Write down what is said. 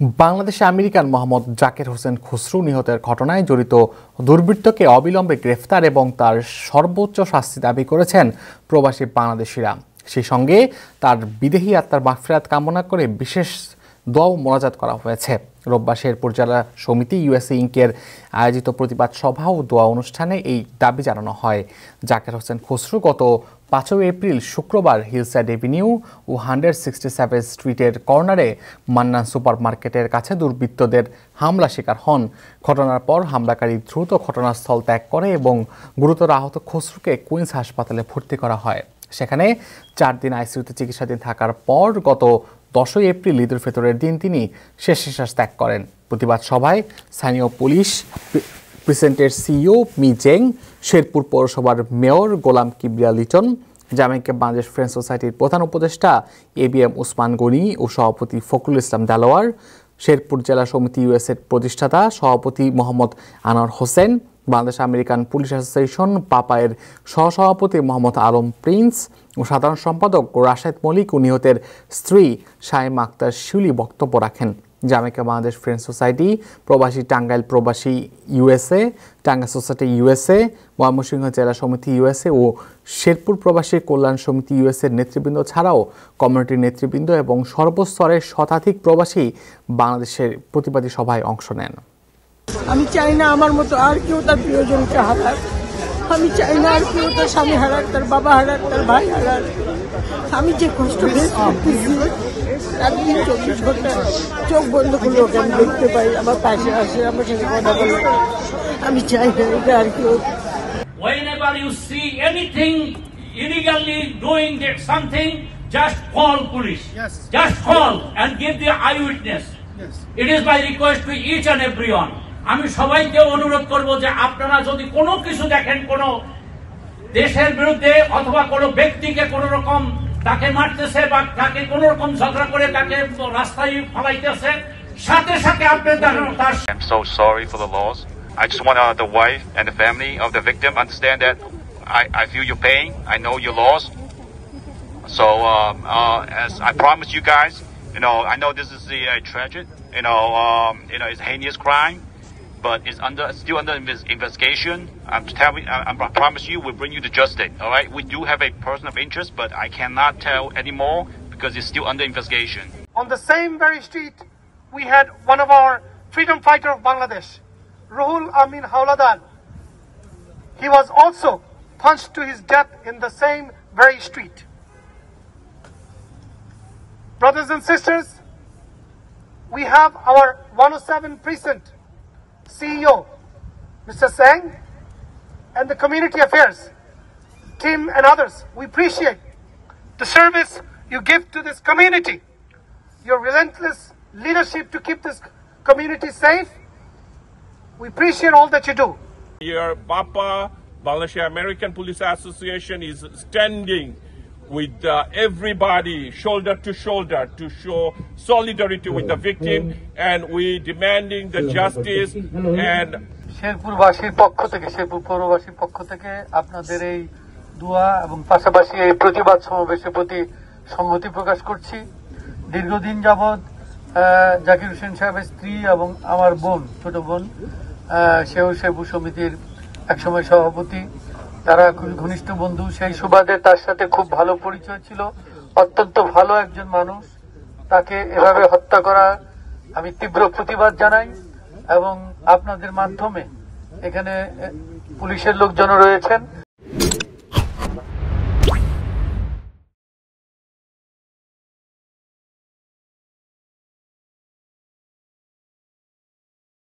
বাংলাদেশে আমেরিকান মোহাম্মদ জাকির হোসেন খসরু নিহতের ঘটনায় জড়িত দুর্বৃত্তকে অবিলম্বে গ্রেফতার এবং তার সর্বোচ্চ শাস্তি দাবি করেছেন প্রবাসী বাংলাদেশিরা। সেই সঙ্গে তার বিদেহী আত্মার মাগফিরাত কামনা করে বিশেষ দোয়া ও মোনাজাত করা হয়েছে। রোববার শেরপুর জেলা সমিতি ইউএসএ ইনকের আয়োজিত প্রতিবাদ সভা ও দোয়া অনুষ্ঠানে এই দাবি জানানো হয়। জাকির হোসেন খসরু গত 5 এপ্রিল শুক্রবার হিলসাইড এভিনিউ ও 167 স্ট্রিটের কর্নারে মান্নান সুপার মার্কেটের কাছে দুর্বৃত্তদের হামলা শিকার হন। ঘটনার পর হামলাকারী দ্রুত ঘটনাস্থল ত্যাগ করে এবং গুরুতর আহত খসরুকে কুইন্স হাসপাতালে ভর্তি করা হয়। সেখানে 4 দিন আইসিইউতে চিকিৎসাধীন থাকার পর গত 10 এপ্রিল ঈদুল ফিতরের দিন তিনি শেষ নিঃশ্বাস ত্যাগ করেন। প্রতিবাদ সভায় স্থানীয় পুলিশ প্রিসেন্টের সিইও মি জেং, শেরপুর পৌরসভার মেয়র গোলাম কিবরিয়া লিটন, জামাইকা বাংলাদেশ ফ্রেন্ড সোসাইটির প্রধান উপদেষ্টা এবিএম উসমান গনি ও সভাপতি ফখরুল ইসলাম দেলোয়ার, শেরপুর জেলা সমিতি ইউএসএর প্রতিষ্ঠাতা সভাপতি Mohammad Anwar Hossain, Bangladesh American police association পাপায়ের সহসভাপতি মোহাম্মদ আলম প্রিন্স ও সাধারণ সম্পাদক রাশেদ মলিক ও নিহতের স্ত্রী শাইমা আক্তার শিউলি বক্তব্য রাখেন। জামাইকা বাংলাদেশ ফ্রেন্ড সোসাইটি, প্রবাসী টাঙ্গাইল প্রবাসী USA, Tangail society USA, Mymensingh জেলা সমিতি ইউএসএ ও শেরপুর প্রবাসী কল্যাণ সমিতি ইউএসএর নেতৃবৃন্দ ছাড়াও কমিউনিটির নেতৃবৃন্দ এবং সর্বস্তরের শতাধিক প্রবাসী বাংলাদেশের প্রতিবাদী সভায় অংশ নেন। আমি চাই না আমার মতো আর কেউ তার প্রিয়জনকে হারাক। আমি চাই না আর কেউ তার স্বামী হারাক, তার বাবা হারাক, তার ভাই হারাক। আমি যে কষ্ট ফেস করতেছি, রাত্রি 24 ঘন্টা চোখ বন্ধ করলে ওকে আমি দেখতে পাই, আমার পাশে আসে, আমার সাথে কথা বলে। আমি চাই না এটা আর কেউ। Whenever you see anything illegally doing something, just call police. Yes. Just call and give the eyewitness. Yes. It is my request to each and everyone. আমি সবাইকে অনুরোধ করব যে আপনারা যদি কোনো কিছু দেখেন, কোনো দেশের বিরুদ্ধে অথবা কোনো ব্যক্তিকে কোনো রকম তাকে মারতেছে বা তাকে কোনো রকম ঝগড়া করে তাকে রাস্তায় ফালাইতেছে, সাথে সাথে আপনি তার I'm so sorry for the loss. I just want the wife and the family of the victim understand that I feel your pain. I know your loss. So as I promised you guys, I know this is a tragic, it's a heinous crime, but it's still under investigation. I promise you, we'll bring you to justice. All right, we do have a person of interest, but I cannot tell anymore because it's still under investigation. On the same very street, we had one of our freedom fighter of Bangladesh, Ruhul Amin Hawladar. He was also punched to his death in the same very street. Brothers and sisters, we have our 107 precinct CEO, Mr. Sang, and the community affairs team and others. We appreciate the service you give to this community, your relentless leadership to keep this community safe. We appreciate all that you do. Your Papa, Bangladesh American Police Association is standing with everybody shoulder to shoulder to show solidarity with the victim, and we demanding the justice. And শেরপুরবাসীর পক্ষ থেকে, শেরপুর পৌরবাসীর পক্ষ থেকে আপনাদের এই দোয়া এবং পাশাপাশি এই প্রতিবাদ সমাবেশের প্রতি সংহতি প্রকাশ করছি। দীর্ঘদিন যাবৎ জাকির হোসেন সাহেবের স্ত্রী এবং আমার বোন, ছোট বোন, সেও শেরপুর সমিতির একসময় সভাপতি, তারা খুব ঘনিষ্ঠ বন্ধু। সেই সুবাদে তার সাথে খুব ভালো পরিচয় ছিল, অত্যন্ত ভালো একজন মানুষ। তাকে এভাবে হত্যা করা আমি তীব্র প্রতিবাদ জানাই এবং আপনাদের মাধ্যমে এখানে পুলিশের লোকজনও রয়েছেন,